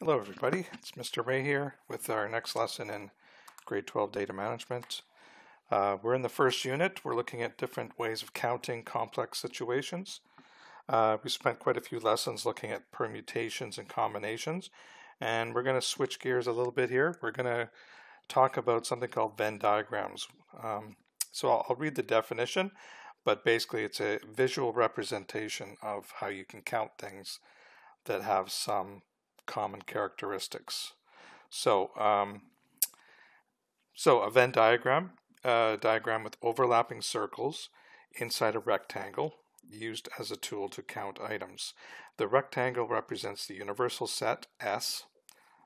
Hello everybody, it's Mr. Ray here with our next lesson in grade 12 data management. We're in the first unit. We're looking at different ways of counting complex situations. We spent quite a few lessons looking at permutations and combinations, and we're going to switch gears a little bit here. We're going to talk about something called Venn diagrams. So I'll read the definition, but basically it's a visual representation of how you can count things that have some common characteristics. So a Venn diagram, a diagram with overlapping circles inside a rectangle used as a tool to count items. The rectangle represents the universal set S,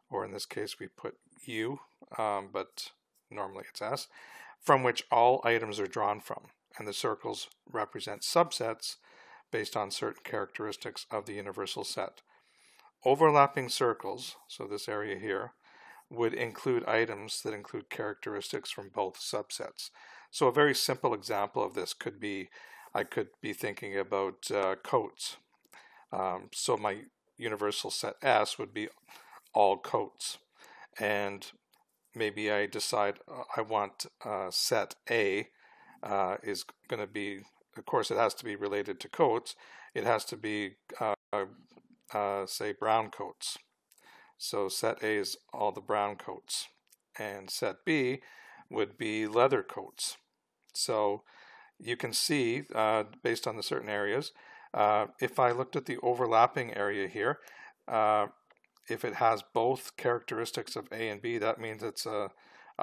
or in this case we put U, but normally it's S, from which all items are drawn from, and the circles represent subsets based on certain characteristics of the universal set. Overlapping circles, so this area here, would include items that include characteristics from both subsets. So a very simple example of this could be, I could be thinking about coats. So my universal set S would be all coats. And maybe I decide I want set A is going to be, of course it has to be related to coats, it has to be say brown coats. So set A is all the brown coats, and set B would be leather coats. So you can see, based on the certain areas, if I looked at the overlapping area here, if it has both characteristics of A and B, that means it's a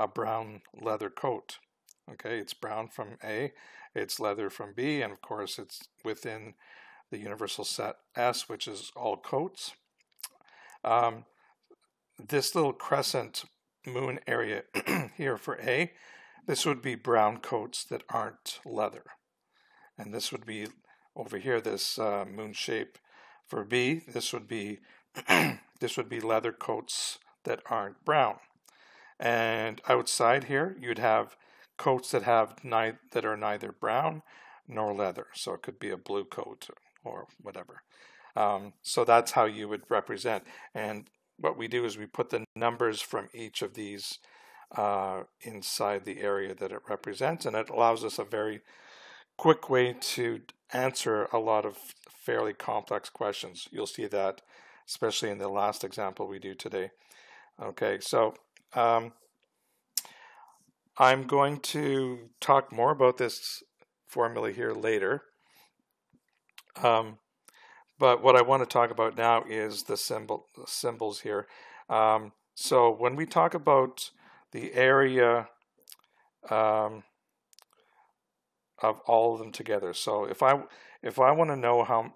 brown leather coat. Okay, it's brown from A, it's leather from B, and of course it's within the universal set S, which is all coats. This little crescent moon area here for A, this would be brown coats that aren't leather. And this would be over here, this moon shape for B, this would be this would be leather coats that aren't brown. And outside here, you'd have coats that have that are neither brown nor leather. So it could be a blue coat or whatever. So that's how you would represent. And what we do is we put the numbers from each of these inside the area that it represents, and it allows us a very quick way to answer a lot of fairly complex questions. You'll see that especially in the last example we do today. Okay, so I'm going to talk more about this formula here later. But what I want to talk about now is the symbols here. So when we talk about the area of all of them together, so if I want to know how,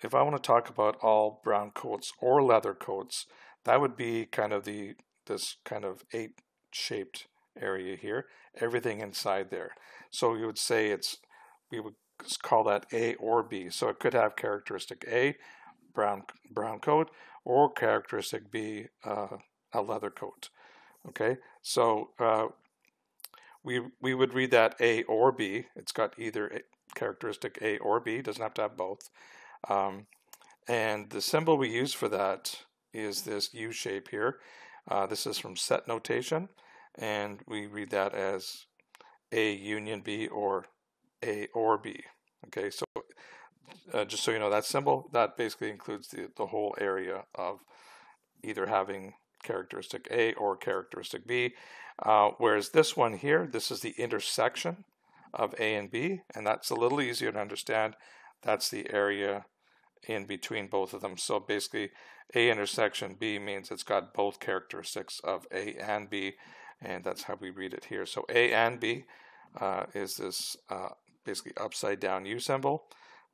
if I want to talk about all brown coats or leather coats, that would be kind of this kind of 8-shaped area here, everything inside there. So you would say we would call that A or B. So it could have characteristic A, brown coat, or characteristic B, a leather coat. Okay, so we would read that A or B. It's got either characteristic A or B. It doesn't have to have both. And the symbol we use for that is this U shape here. This is from set notation, and we read that as A union B or A or B. Okay, so just so you know, that symbol, that basically includes the whole area of either having characteristic A or characteristic B. Whereas this one here, this is the intersection of A and B, and that's a little easier to understand. That's the area in between both of them. So basically, A intersection B means it's got both characteristics of A and B, and that's how we read it here. So A and B is this basically upside down U symbol.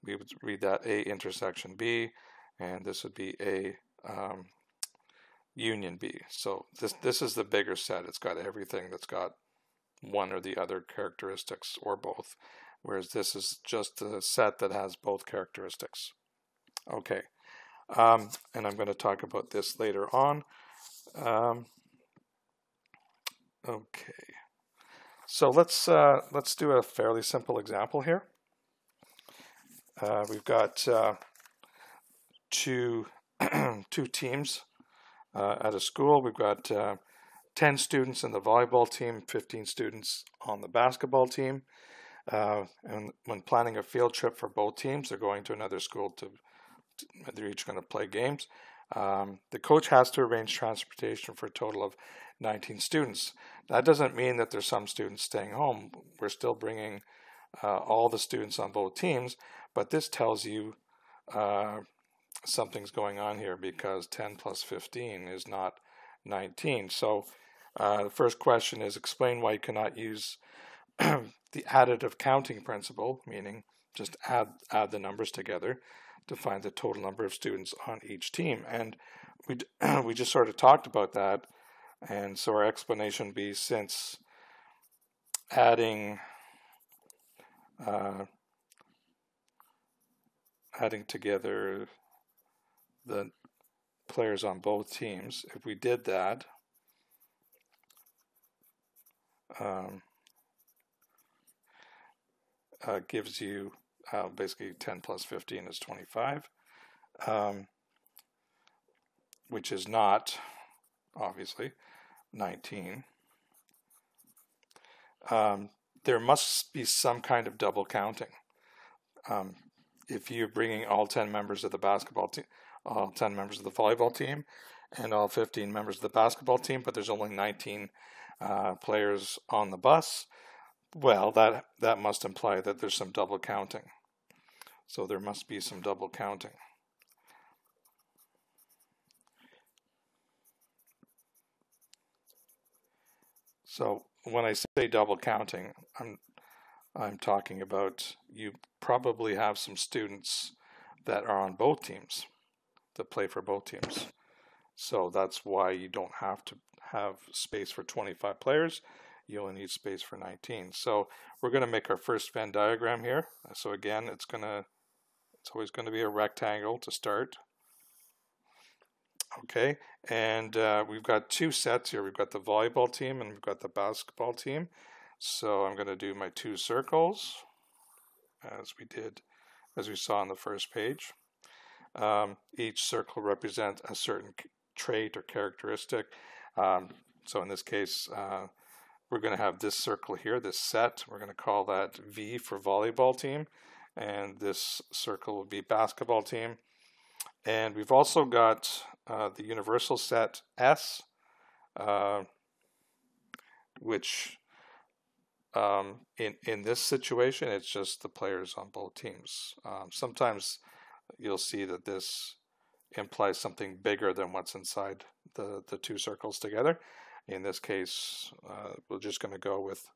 We would read that A intersection B, and this would be A union B. So this is the bigger set. It's got everything that's got one or the other characteristics or both, whereas this is just the set that has both characteristics. Okay, and I'm going to talk about this later on. Okay. So let's do a fairly simple example here. We've got two two teams at a school. We've got 10 students in the volleyball team, 15 students on the basketball team. And when planning a field trip for both teams, they're going to another school they're each going to play games. The coach has to arrange transportation for a total of 19 students. That doesn't mean that there's some students staying home. We're still bringing all the students on both teams, but this tells you something's going on here, because 10 plus 15 is not 19. So the first question is, explain why you cannot use the additive counting principle, meaning just add the numbers together to find the total number of students on each team. And we just sort of talked about that, and so our explanation would be, since adding together the players on both teams, if we did that, gives you basically 10 plus 15 is 25, which is not, obviously, 19. There must be some kind of double counting. If you're bringing all 10 members of the basketball team, all 10 members of the volleyball team, and all 15 members of the basketball team, but there's only 19 players on the bus, well, that must imply that there's some double counting. So there must be some double counting. So when I say double counting, I'm talking about, you probably have some students that are on both teams, that play for both teams. So that's why you don't have to have space for 25 players. You only need space for 19. So we're going to make our first Venn diagram here. So again, it's always going to be a rectangle to start. Okay, and we've got two sets here. We've got the volleyball team and we've got the basketball team. So I'm going to do my two circles, as we saw on the first page. Each circle represents a certain trait or characteristic. So in this case, we're going to have this circle here, this set. We're going to call that V for volleyball team, and this circle will be basketball team. And we've also got the universal set S, which in this situation, it's just the players on both teams. Sometimes you'll see that this implies something bigger than what's inside the two circles together. In this case, we're just going to go with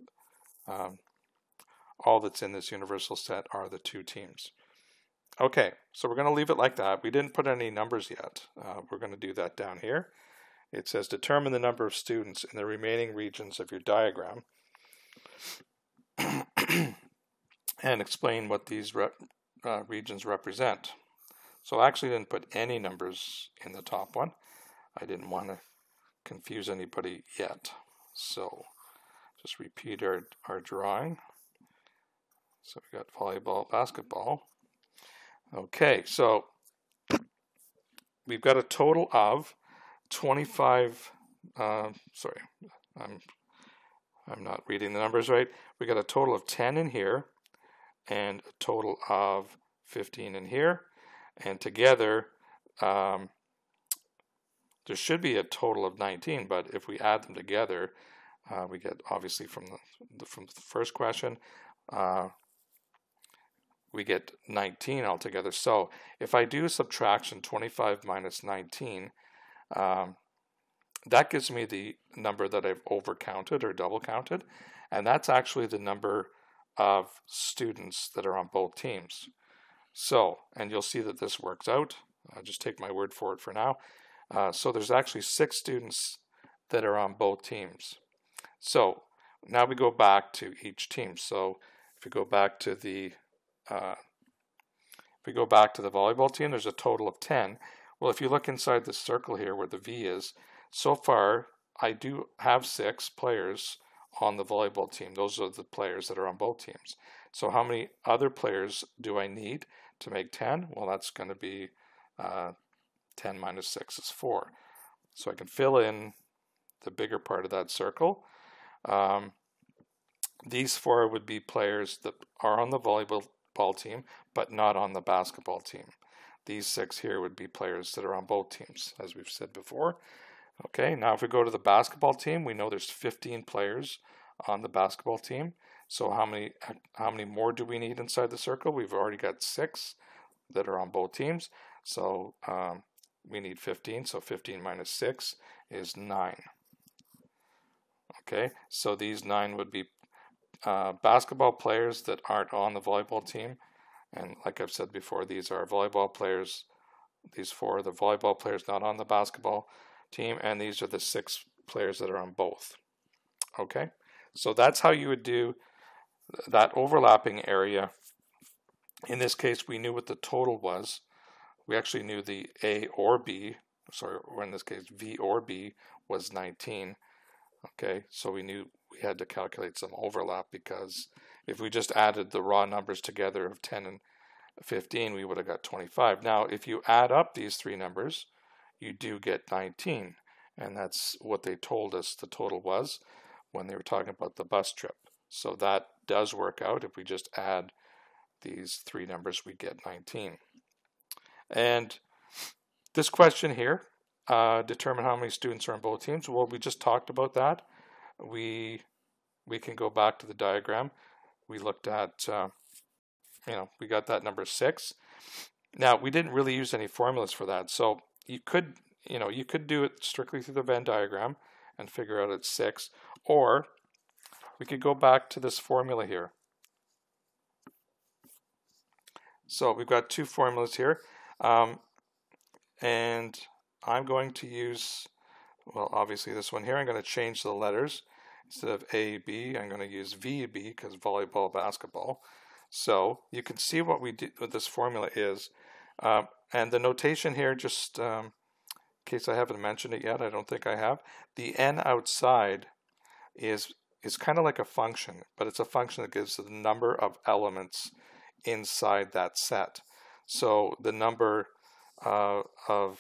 all that's in this universal set are the two teams. Okay, so we're going to leave it like that. We didn't put any numbers yet. We're going to do that down here. It says determine the number of students in the remaining regions of your diagram and explain what these regions represent. So I actually didn't put any numbers in the top one. I didn't want to confuse anybody yet. So just repeat our drawing. So we got volleyball, basketball. Okay, so we've got a total of 25, sorry, I'm not reading the numbers right. We got a total of 10 in here and a total of 15 in here. And together, there should be a total of 19, but if we add them together, we get, obviously from the first question, we get 19 altogether. So if I do subtraction 25 minus 19, that gives me the number that I've overcounted or double counted, and that's actually the number of students that are on both teams. So, and you'll see that this works out. I'll just take my word for it for now. So there's actually 6 students that are on both teams. So now we go back to each team. So if we go back to the volleyball team, there's a total of 10. Well, if you look inside the circle here where the V is, so far I do have 6 players on the volleyball team. Those are the players that are on both teams. So how many other players do I need to make 10? Well, that's going to be 10 minus 6 is 4. So I can fill in the bigger part of that circle. These 4 would be players that are on the volleyball team, but not on the basketball team. These 6 here would be players that are on both teams, as we've said before. Okay, now if we go to the basketball team, we know there's 15 players on the basketball team. So how many more do we need inside the circle? We've already got 6 that are on both teams. So we need 15. So 15 minus 6 is 9. Okay, so these 9 would be basketball players that aren't on the volleyball team. And like I've said before, these are volleyball players. These 4 are the volleyball players not on the basketball team. And these are the 6 players that are on both. Okay, so that's how you would do that overlapping area. In this case, we knew what the total was. We actually knew the A or B, or in this case, V or B was 19. Okay, so we knew we had to calculate some overlap, because if we just added the raw numbers together of 10 and 15, we would have got 25. Now, if you add up these 3 numbers, you do get 19. And that's what they told us the total was when they were talking about the bus trip. So that does work out. If we just add these 3 numbers, we get 19. And this question here, determine how many students are on both teams. Well, we just talked about that. We can go back to the diagram. We looked at, we got that number 6. Now, we didn't really use any formulas for that. So you could do it strictly through the Venn diagram and figure out it's 6. Or we could go back to this formula here. So we've got 2 formulas here. And I'm going to use, well, obviously this one here. I'm going to change the letters. Instead of A, B, I'm going to use V, B, because volleyball, basketball. So you can see what this formula is. And the notation here, just in case I haven't mentioned it yet, I don't think I have. The n outside is kind of like a function, but it's a function that gives the number of elements inside that set. So the number of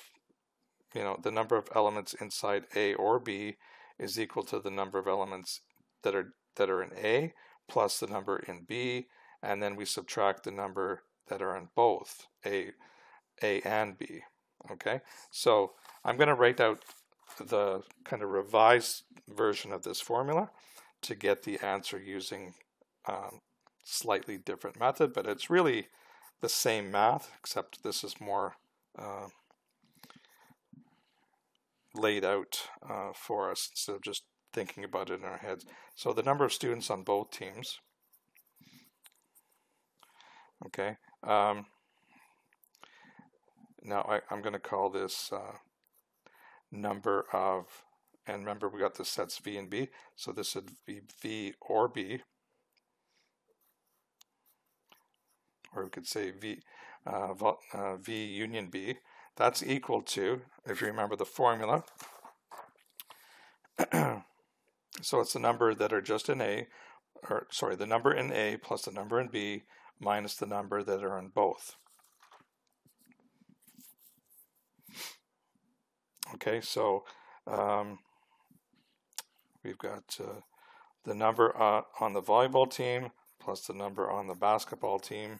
elements inside A or B is equal to the number of elements that are in A plus the number in B, and then we subtract the number that are in both A and B. Okay, so I'm going to write out the kind of revised version of this formula to get the answer using slightly different method, but it's really the same math, except this is more laid out for us instead of just thinking about it in our heads. So the number of students on both teams. Okay. Now I'm going to call this number of, and remember we got the sets V and B, so this would be V or B, or we could say V union B. That's equal to, if you remember the formula, so it's the number that are just in A, or sorry, the number in A plus the number in B minus the number that are in both. Okay, so we've got the number on the volleyball team plus the number on the basketball team.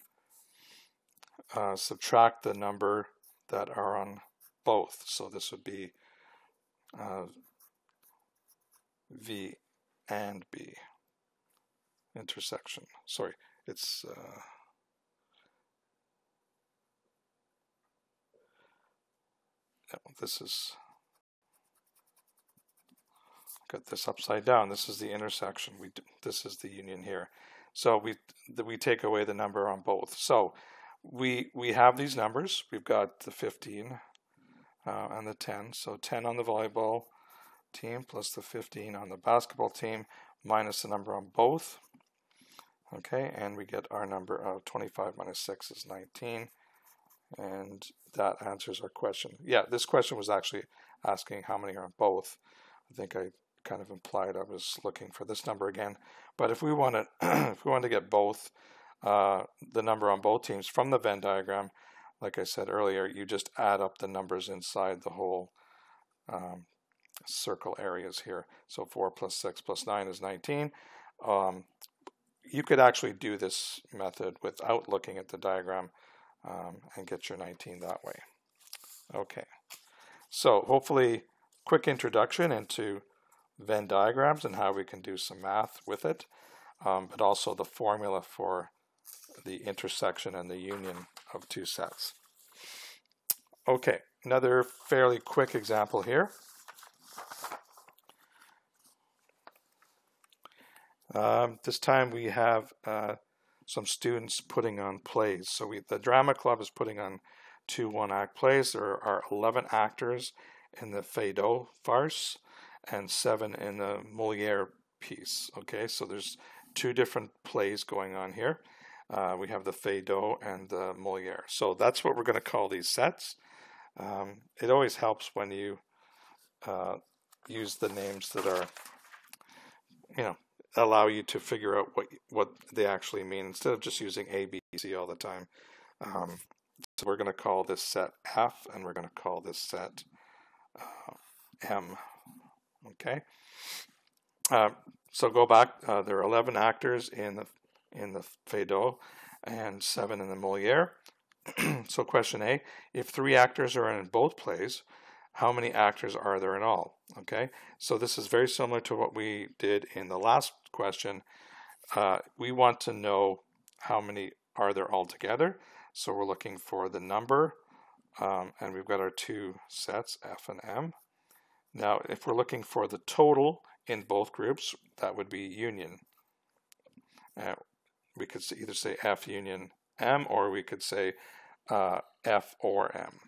Subtract the number that are on both. So this would be V and B intersection. Sorry, it's no, this is, got this upside down. This is the intersection. This is the union here. So we take away the number on both. So we have these numbers. We've got the 15 and the 10. So 10 on the volleyball team plus the 15 on the basketball team minus the number on both. Okay, and we get our number of 25 minus 6 is 19. And that answers our question. Yeah, this question was actually asking how many are on both. I think I kind of implied I was looking for this number again. But if we wanted, if we wanted to get both, the number on both teams from the Venn diagram, like I said earlier, you just add up the numbers inside the whole circle areas here. So 4 plus 6 plus 9 is 19. You could actually do this method without looking at the diagram and get your 19 that way. Okay, so hopefully quick introduction into Venn diagrams and how we can do some math with it, but also the formula for the intersection and the union of two sets. Okay, another fairly quick example here. This time we have some students putting on plays. So the drama club is putting on 2 one-act plays. There are 11 actors in the Feydeau farce and 7 in the Molière piece. Okay, so there's 2 different plays going on here. We have the Feydeau and the Molière. So that's what we're going to call these sets. It always helps when you use the names that are, allow you to figure out what they actually mean instead of just using A, B, C all the time. So we're going to call this set F, and we're going to call this set M. Okay. So go back. There are 11 actors in the Feydeau and 7 in the Molière. So question A: if 3 actors are in both plays, how many actors are there in all? Okay, so this is very similar to what we did in the last question. We want to know how many are there altogether. So we're looking for the number, and we've got our 2 sets, F and M. Now, if we're looking for the total in both groups, that would be union. We could either say F union M, or we could say F or M.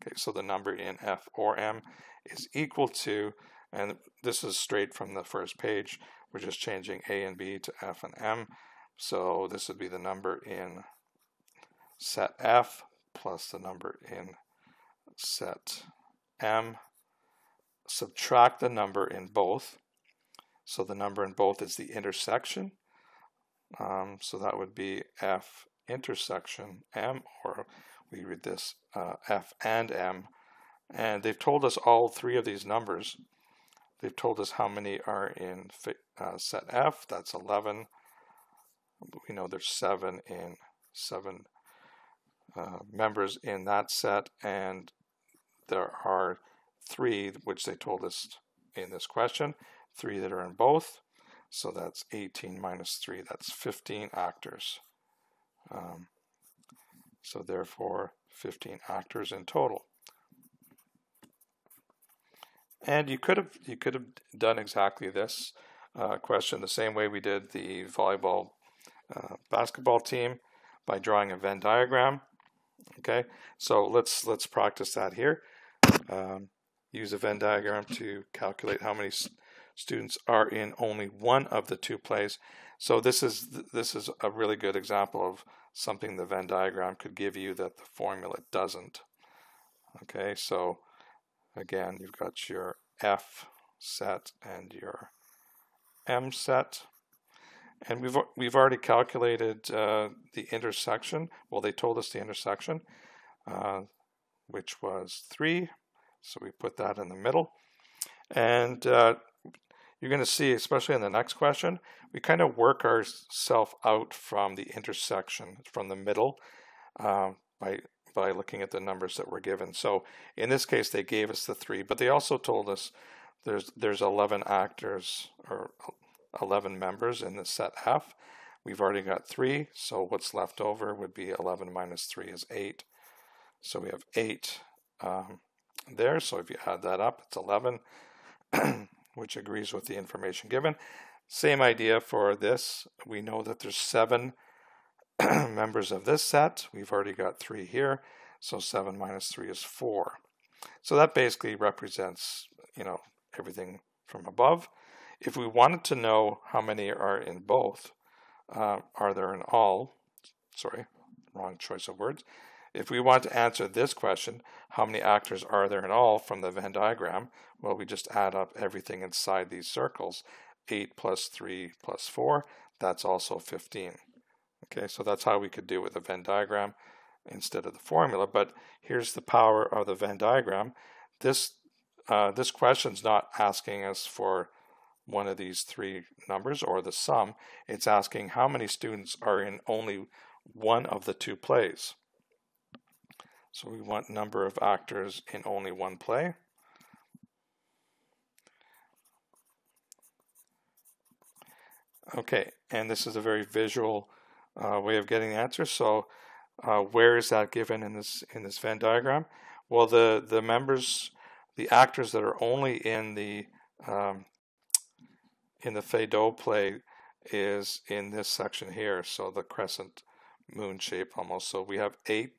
Okay, so the number in F or M is equal to, and this is straight from the first page, we're just changing A and B to F and M. So this would be the number in set F plus the number in set M. Subtract the number in both. So the number in both is the intersection. So that would be F intersection M, or we read this F and M. And they've told us all 3 of these numbers. They've told us how many are in set F, that's 11. We know there's 7 members in that set, and there are 3, which they told us in this question, 3 that are in both. So that's 18 minus 3, that's 15 actors. So therefore 15 actors in total. And you could have done exactly this question the same way we did the volleyball basketball team, by drawing a Venn diagram. Okay, so let's practice that here. Use a Venn diagram to calculate how many students are in only one of the 2 plays. So this is a really good example of something the Venn diagram could give you that the formula doesn't. Okay, so again, you've got your F set and your M set, and we've already calculated the intersection. Well, they told us the intersection, which was 3. So we put that in the middle, and you're going to see, especially in the next question, we kind of work ourselves out from the intersection, from the middle, by looking at the numbers that were given. So in this case, they gave us the 3, but they also told us there's 11 actors, or 11 members in the set F. We've already got 3, so what's left over would be 11 minus 3 is 8. So we have 8 there. So if you add that up, it's 11. Which agrees with the information given. Same idea for this. We know that there's 7 members of this set. We've already got 3 here, so 7 minus 3 is 4. So that basically represents, everything from above. If we wanted to know how many are in both, are there in all, sorry, wrong choice of words. If we want to answer this question, how many actors are there in all from the Venn diagram? Well, we just add up everything inside these circles. 8 plus 3 plus 4, that's also 15. Okay, so that's how we could do it with a Venn diagram. instead of the formula. But here's the power of the Venn diagram. This question's not asking us for one of these three numbers or the sum. It's asking how many students are in only one of the two plays. So we want number of actors in only one play. Okay, and this is a very visual way of getting the answer. So where is that given in this Venn diagram? Well, the members, the actors that are only in the Feydeau play is in this section here. So the crescent moon shape almost. So we have 8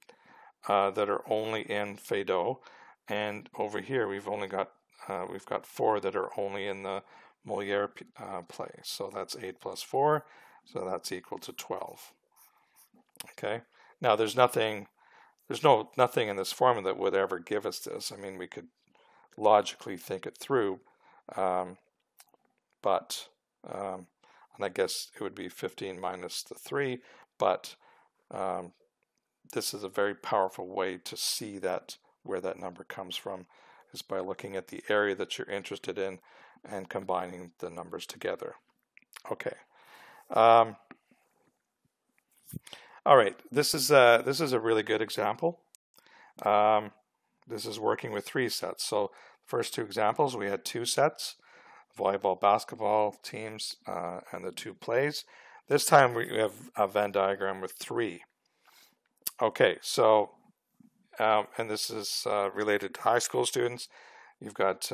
that are only in Feydeau, and over here we've got 4 that are only in the Molière play. So that's 8 plus 4, so that's equal to 12. Okay. Now there's nothing in this formula that would ever give us this. I mean, we could logically think it through, but and I guess it would be 15 minus the 3, but this is a very powerful way to see that where that number comes from is by looking at the area that you're interested in and combining the numbers together. Okay. All right. This is a really good example. This is working with 3 sets. So first 2 examples, we had 2 sets, volleyball, basketball teams, and the 2 plays. This time we have a Venn diagram with 3. Okay, so, and this is related to high school students. You've got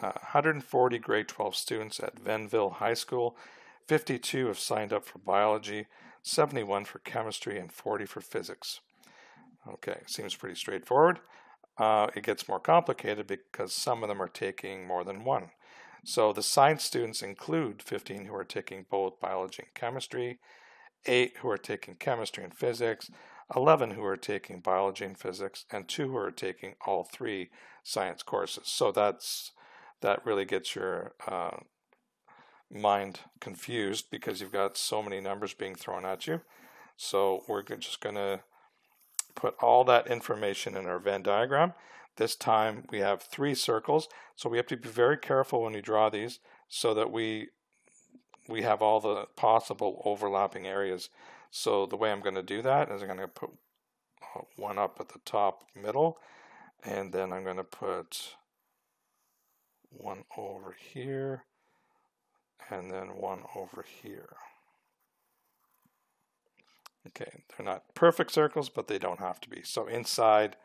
140 grade 12 students at Vennville High School. 52 have signed up for biology, 71 for chemistry, and 40 for physics. Okay, seems pretty straightforward. It gets more complicated because some of them are taking more than one. So the science students include 15 who are taking both biology and chemistry, 8 who are taking chemistry and physics, 11 who are taking biology and physics, and 2 who are taking all 3 science courses. So that really gets your mind confused because you've got so many numbers being thrown at you. So we're just going to put all that information in our Venn diagram. This time we have 3 circles, so we have to be very careful when we draw these so that we have all the possible overlapping areas. So the way I'm going to do that is I'm going to put one up at the top middle, and then I'm going to put one over here, and then one over here. Okay, they're not perfect circles, but they don't have to be. So inside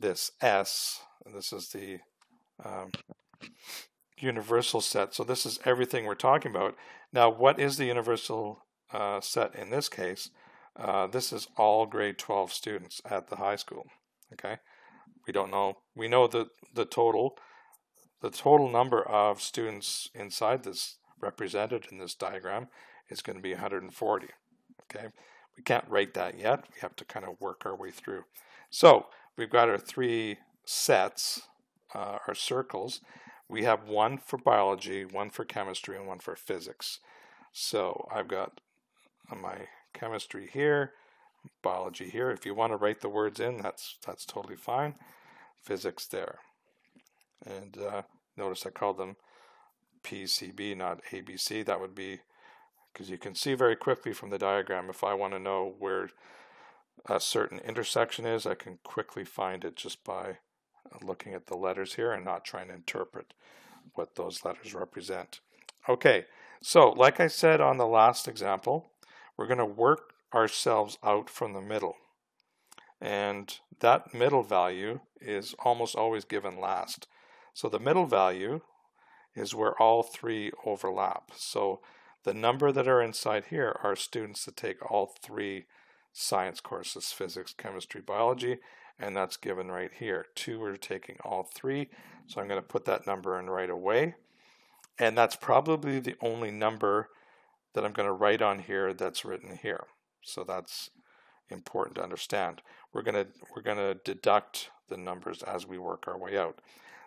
this S, this is the universal set. So this is everything we're talking about. Now, what is the universal set in this case? This is all grade 12 students at the high school. Okay, we don't know. We know that the total number of students inside this represented in this diagram is going to be 140. Okay, we can't write that yet. We have to kind of work our way through. So we've got our 3 sets, our circles. We have one for biology, one for chemistry, and one for physics. So I've got my chemistry here, biology here. If you want to write the words in, that's totally fine. Physics there. And notice I called them PCB, not ABC. That would be because you can see very quickly from the diagram, if I want to know where a certain intersection is, I can quickly find it just by looking at the letters here and not trying to interpret what those letters represent. Okay, so like I said on the last example, we're going to work ourselves out from the middle. And that middle value is almost always given last. So the middle value is where all 3 overlap. So the number that are inside here are students that take all 3 science courses, physics, chemistry, biology, and that's given right here. 2 are taking all 3, so I'm going to put that number in right away. And that's probably the only number that I'm going to write on here that's written here. So that's important to understand. We're going to deduct the numbers as we work our way out.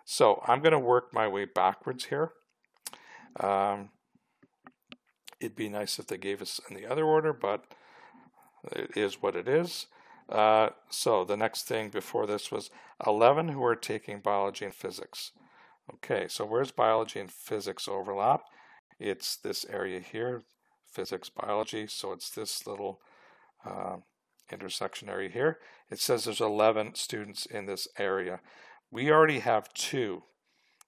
So I'm going to work my way backwards here. It'd be nice if they gave us in the other order, but it is what it is. So the next thing before this was 11 who are taking biology and physics. Okay, so where's biology and physics overlap? It's this area here, physics, biology, so it's this little intersection area here. It says there's 11 students in this area. We already have 2.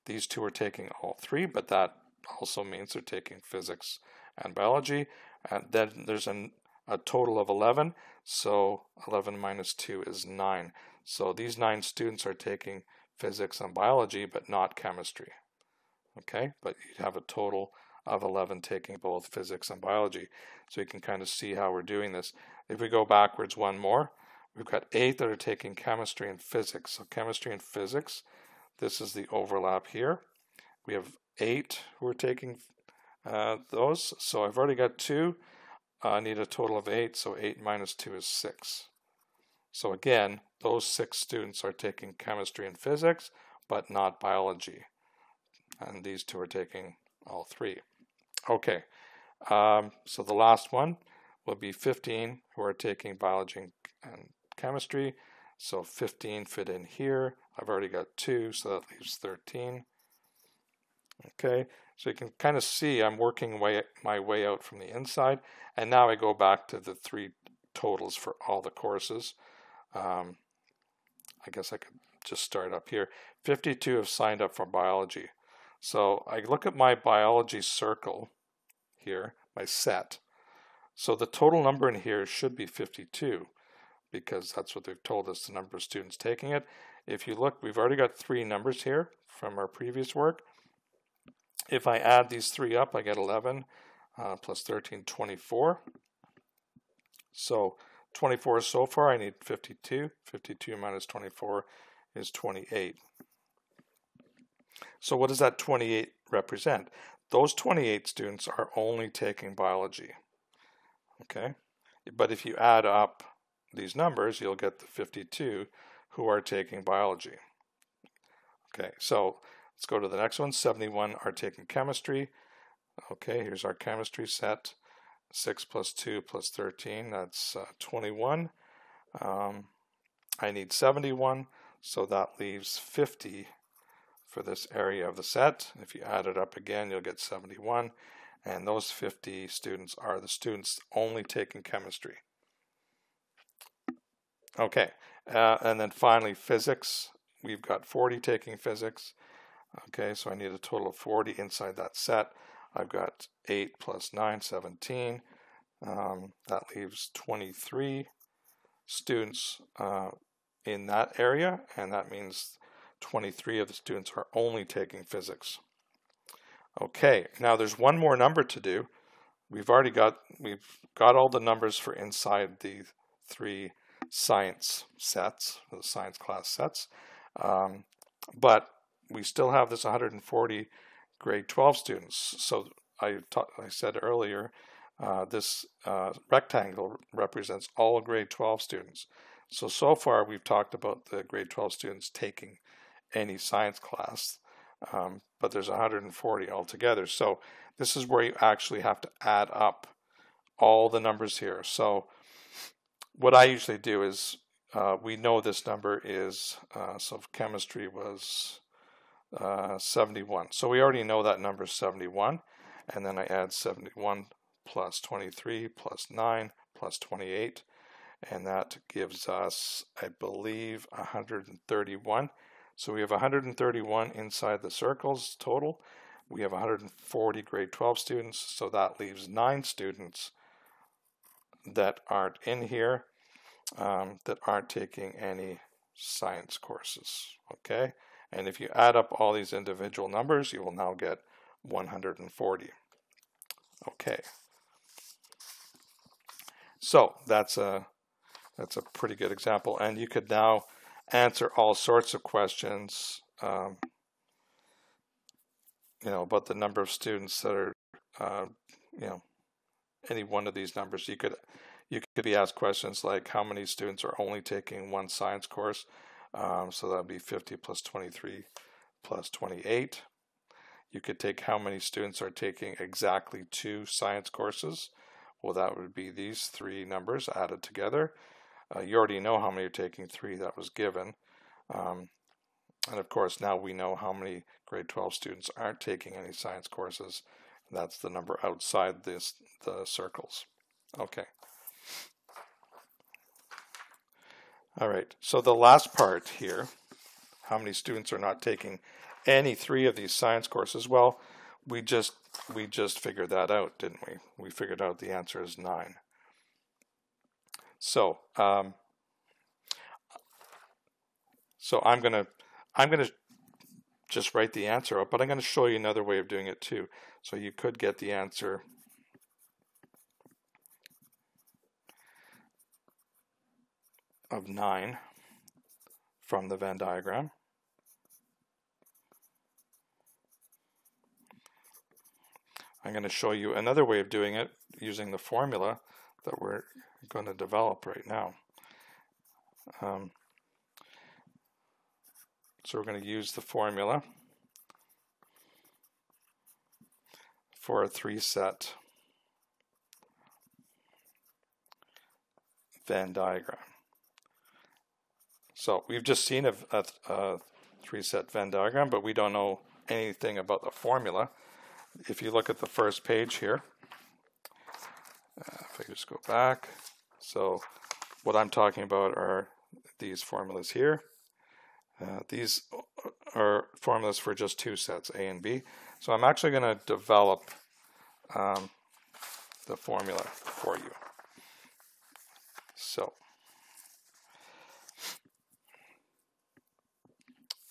These 2 are taking all 3, but that also means they're taking physics and biology. And then there's a total of 11, so 11 minus 2 is 9. So these 9 students are taking physics and biology, but not chemistry. Okay, but you have a total of 11 taking both physics and biology. So you can kind of see how we're doing this. If we go backwards one more, we've got 8 that are taking chemistry and physics. So chemistry and physics, this is the overlap here. We have 8 who are taking those. So I've already got 2. I need a total of 8, so 8 minus 2 is 6. So again, those 6 students are taking chemistry and physics, but not biology. And these 2 are taking all 3. Okay, so the last one will be 15 who are taking biology and chemistry. So 15 fit in here. I've already got 2, so that leaves 13. Okay, so you can kind of see I'm working my way out from the inside. And now I go back to the 3 totals for all the courses. I guess I could just start up here. 52 have signed up for biology. So I look at my biology circle here, my set. So the total number in here should be 52 because that's what they've told us, the number of students taking it. If you look, we've already got 3 numbers here from our previous work. If I add these 3 up, I get 11 plus 13, 24. So 24 so far, I need 52. 52 minus 24 is 28. So what does that 28 represent? Those 28 students are only taking biology. Okay, but if you add up these numbers, you'll get the 52 who are taking biology. Okay, so let's go to the next one. 71 are taking chemistry. Okay, here's our chemistry set. 6 plus 2 plus 13, that's 21. I need 71, so that leaves 50 for this area of the set. If you add it up again, you'll get 71. And those 50 students are the students only taking chemistry. Okay, and then finally physics. We've got 40 taking physics. Okay, so I need a total of 40 inside that set. I've got 8 plus 9, 17. That leaves 23 students in that area, and that means 23 of the students are only taking physics. Okay, now there's one more number to do. We've got all the numbers for inside the 3 science sets, the science class sets, but we still have this 140 grade 12 students. So I said earlier, this rectangle represents all grade 12 students. So far we've talked about the grade 12 students taking any science class, but there's 140 altogether. So this is where you actually have to add up all the numbers here. So what I usually do is, we know this number is, so chemistry was 71. So we already know that number is 71. And then I add 71 plus 23 plus 9 plus 28. And that gives us, I believe, 131. So we have 131 inside the circles total. We have 140 grade 12 students. So that leaves 9 students that aren't in here, that aren't taking any science courses. Okay. And if you add up all these individual numbers, you will now get 140. Okay. So that's a pretty good example, and you could now answer all sorts of questions, about the number of students that are, any one of these numbers. You could be asked questions like how many students are only taking one science course. So that would be 50 plus 23 plus 28. You could take how many students are taking exactly 2 science courses, Well, that would be these three numbers added together. You already know how many you're taking, 3, that was given. And of course, now we know how many grade 12 students aren't taking any science courses. That's the number outside the circles. Okay. All right, so the last part here, how many students are not taking any 3 of these science courses? Well, we just figured that out, didn't we? We figured out the answer is 9. So I'm gonna just write the answer up, but I'm going to show you another way of doing it too. So you could get the answer of 9 from the Venn diagram. I'm going to show you another way of doing it using the formula that we're going to develop right now. So we're going to use the formula for a 3-set Venn diagram. So we've just seen a 3-set Venn diagram, but we don't know anything about the formula. If you look at the first page here, if I just go back, so what I'm talking about are these formulas here. These are formulas for just 2 sets, A and B. So I'm actually going to develop the formula for you. So,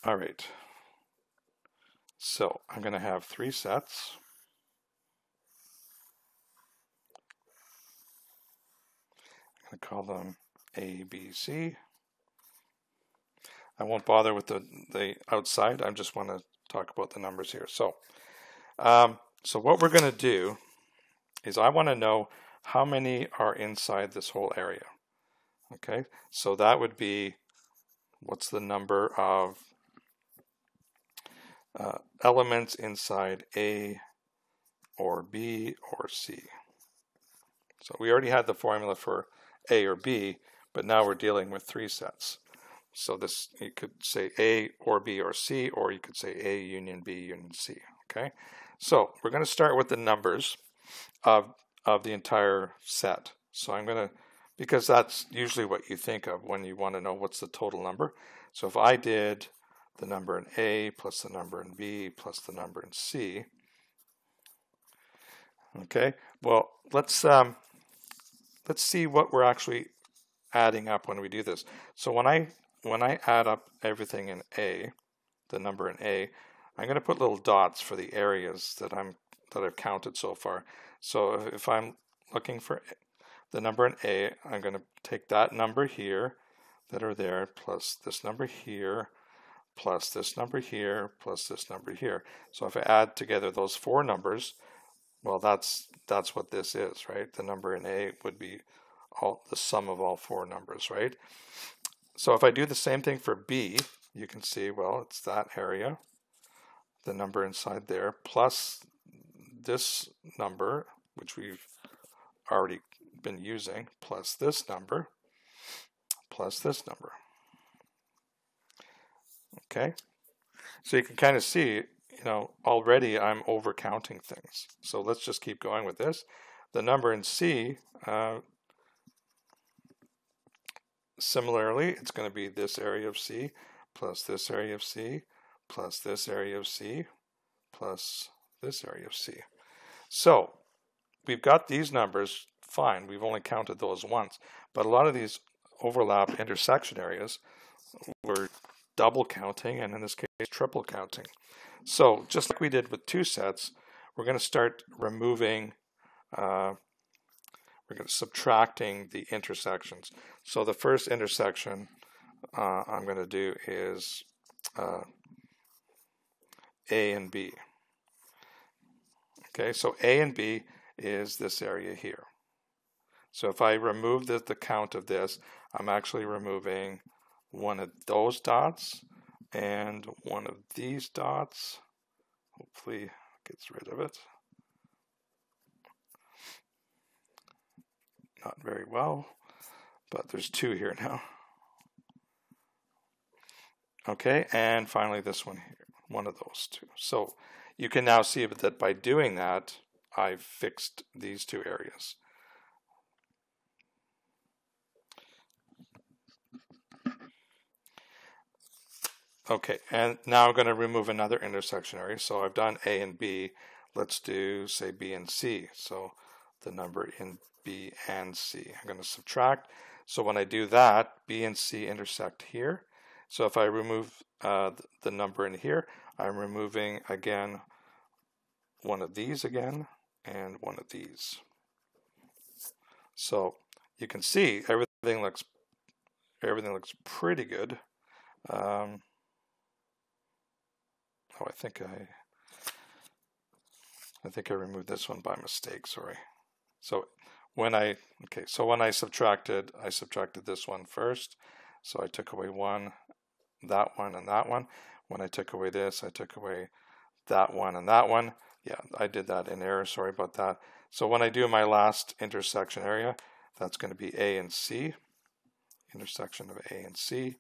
all right. So I'm going to have 3 sets. I'm going to call them A, B, C. I won't bother with the outside. I just want to talk about the numbers here. So, so what we're going to do is I want to know how many are inside this whole area. Okay, so that would be, what's the number of elements inside A or B or C. So we already had the formula for A or B, but now we're dealing with 3 sets. So this, you could say A or B or C, or you could say A union B union C. Okay, so we're going to start with the numbers of the entire set. So I'm going to, because that's usually what you think of when you want to know what's the total number. So if I did the number in A plus the number in B plus the number in C. Okay, well, let's see what we're actually adding up when we do this. So when I add up everything in A, the number in A, I'm going to put little dots for the areas that I've counted so far. So if I'm looking for the number in A, I'm going to take that number here that are there plus this number here plus this number here plus this number here. So if I add together those 4 numbers, well, that's what this is, right? The number in A would be the sum of all 4 numbers, right? So if I do the same thing for B, you can see, well, it's that area, the number inside there, plus this number, which we've already been using, plus this number, plus this number. Okay, so you can kind of see, you know, already I'm over counting things. So let's just keep going with this. The number in C, similarly, it's going to be this area of C plus this area of C plus this area of C plus this area of C. So we've got these numbers, fine, we've only counted those once, but a lot of these overlap intersection areas we're double counting, and in this case triple counting. So just like we did with 2 sets, we're going to start removing, we're going to subtracting the intersections. So the first intersection I'm going to do is A and B. Okay, so A and B is this area here. So if I remove the count of this, I'm actually removing one of those dots and one of these dots. Hopefully it gets rid of it. not very well, but there's 2 here now. Okay, and finally this one here, one of those 2. So you can now see that by doing that, I've fixed these 2 areas. Okay, and now I'm going to remove another intersection area. So I've done A and B. Let's do, say, B and C. So the number in B and C. I'm going to subtract. So when I do that, B and C intersect here. So if I remove the number in here, I'm removing, again, one of these again, and one of these. So you can see everything looks pretty good. Oh, I think I removed this one by mistake, sorry. So when I subtracted this one first. So I took away one, that one, and that one. When I took away this, I took away that one and that one. Yeah, I did that in error, sorry about that. So when I do my last intersection area, that's going to be A and C, intersection of A and C.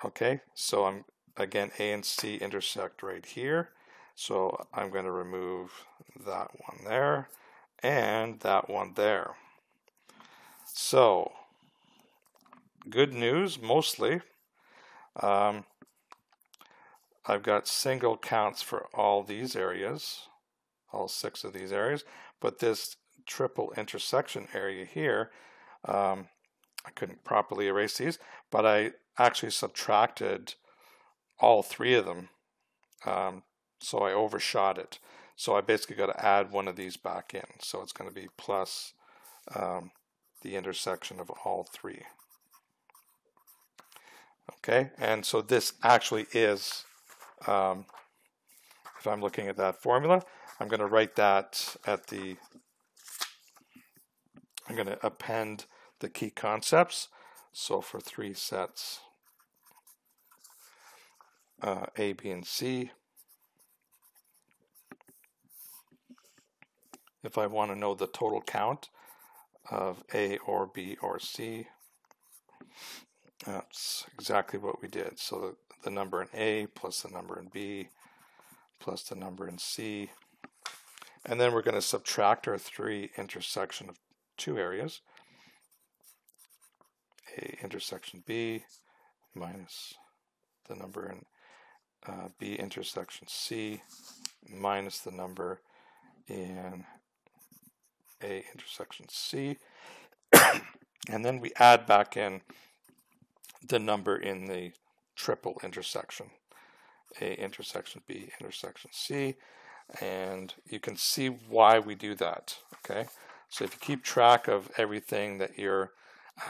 Okay, so again, A and C intersect right here. So I'm going to remove that one there and that one there. So, good news, mostly. I've got single counts for all these areas, all 6 of these areas, but this triple intersection area here, I couldn't properly erase these, but I actually subtracted all 3 of them, so I overshot it. So I basically got to add one of these back in. So it's going to be plus the intersection of all 3. Okay, and so this actually is, if I'm looking at that formula, I'm going to write that at the, I'm going to append the key concepts. So for 3 sets, A, B, and C. If I want to know the total count of A or B or C, that's exactly what we did. So the number in A plus the number in B plus the number in C. And then we're going to subtract our 3 intersection of 2 areas. A intersection B minus the number in B intersection C minus the number in A intersection C. And then we add back in the number in the triple intersection, A intersection B intersection C. And you can see why we do that, okay? So if you keep track of everything that you're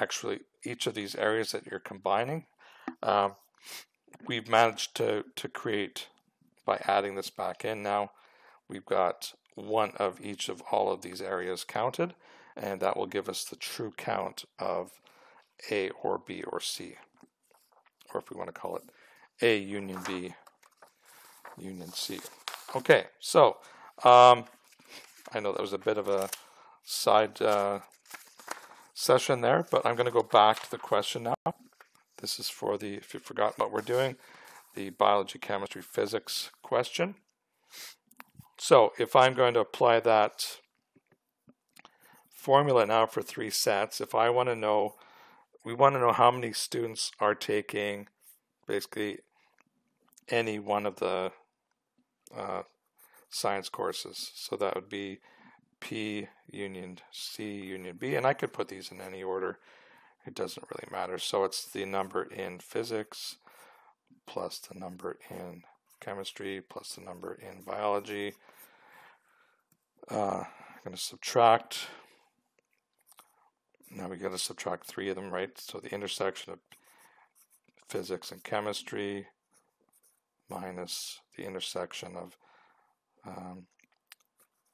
actually, each of these areas that you're combining, we've managed to create, by adding this back in now, we've got one of each of all of these areas counted, and that will give us the true count of A or B or C, or if we want to call it A union B union C. Okay, so I know that was a bit of a side session there, but I'm going to go back to the question now. This is for the, if you've forgotten what we're doing, the biology, chemistry, physics question. So if I'm going to apply that formula now for 3 sets, if I want to know, we want to know how many students are taking basically any one of the science courses. So that would be P union C union B, and I could put these in any order. It doesn't really matter. So it's the number in physics plus the number in chemistry plus the number in biology. I'm going to subtract. Now we got to subtract 3 of them, right? So the intersection of physics and chemistry minus the intersection of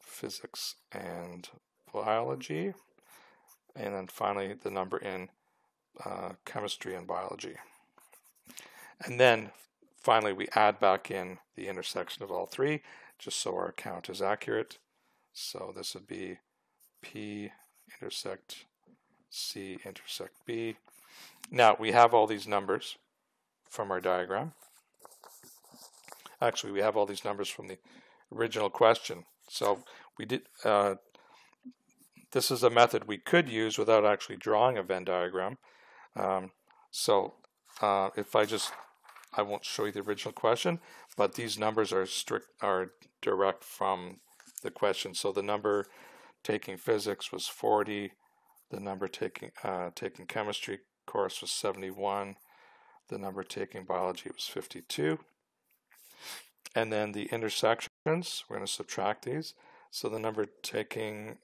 physics and biology, and then finally the number in chemistry and biology. And then finally we add back in the intersection of all 3, just so our count is accurate. So this would be P intersect C intersect B. Now we have all these numbers from our diagram. Actually, we have all these numbers from the original question. So we did. This is a method we could use without actually drawing a Venn diagram. If I won't show you the original question, but these numbers are direct from the question. So the number taking physics was 40. The number taking chemistry course was 71. The number taking biology was 52. And then the intersections, we're going to subtract these. So the number taking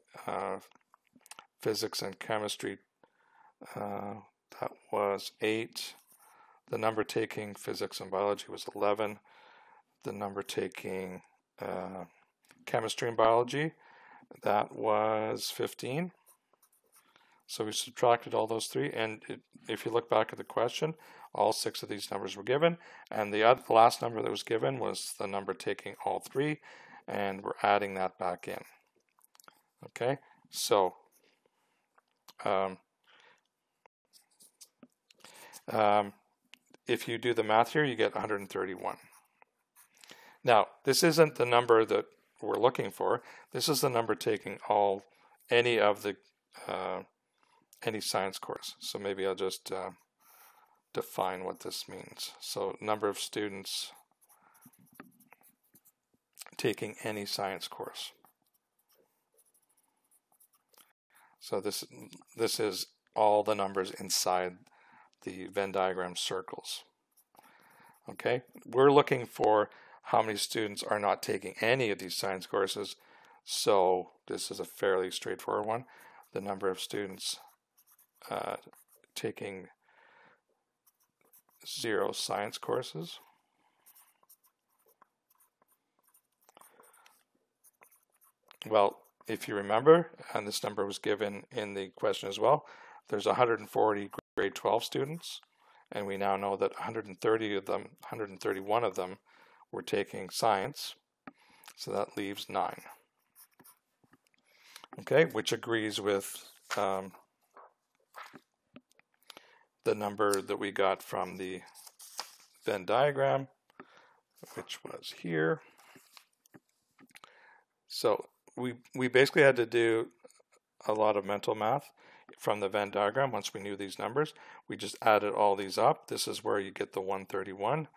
physics and chemistry, that was 8. The number taking physics and biology was 11. The number taking chemistry and biology, that was 15. So we subtracted all those 3, and if you look back at the question, all 6 of these numbers were given, and the last number that was given was the number taking all 3, and we're adding that back in. Okay, so if you do the math here, you get 131. Now, this isn't the number that we're looking for. This is the number taking any of the any science course. So maybe I'll just define what this means. So number of students taking any science course. So this is all the numbers inside the Venn diagram circles. Okay, we're looking for how many students are not taking any of these science courses. So this is a fairly straightforward one. The number of students taking 0 science courses. Well, if you remember, and this number was given in the question as well, there's 140 grade 12 students, and we now know that 131 of them were taking science, so that leaves 9. Okay, which agrees with the number that we got from the Venn diagram, which was here. So we basically had to do a lot of mental math from the Venn diagram. Once we knew these numbers, we just added all these up. This is where you get the 131,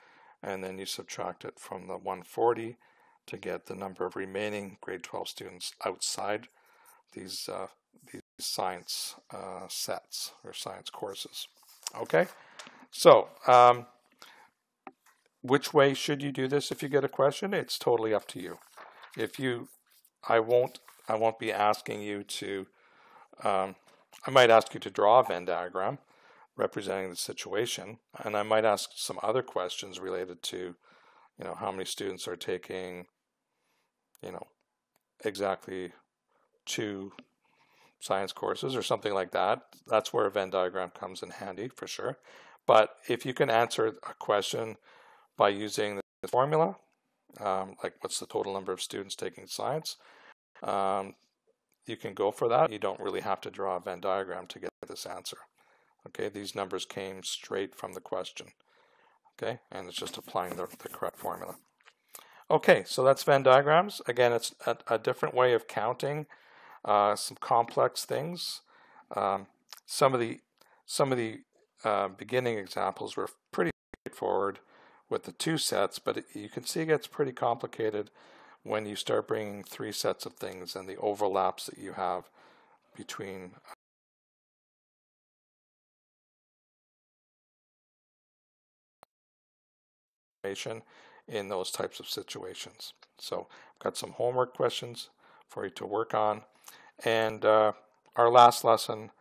and then you subtract it from the 140 to get the number of remaining grade 12 students outside these science sets or science courses. Okay, so which way should you do this if you get a question? It's totally up to you. I won't be asking you to, I might ask you to draw a Venn diagram representing the situation, and I might ask some other questions related to, how many students are taking, exactly 2 science courses or something like that. That's where a Venn diagram comes in handy for sure. But if you can answer a question by using the formula, like what's the total number of students taking science, you can go for that. You don't really have to draw a Venn diagram to get this answer. Okay, these numbers came straight from the question. Okay, and it's just applying the correct formula. Okay, so that's Venn diagrams. Again, it's a different way of counting some complex things. Some of the beginning examples were pretty straightforward with the 2 sets, but you can see it gets pretty complicated when you start bringing 3 sets of things and the overlaps that you have between information in those types of situations. So I've got some homework questions for you to work on. And our last lesson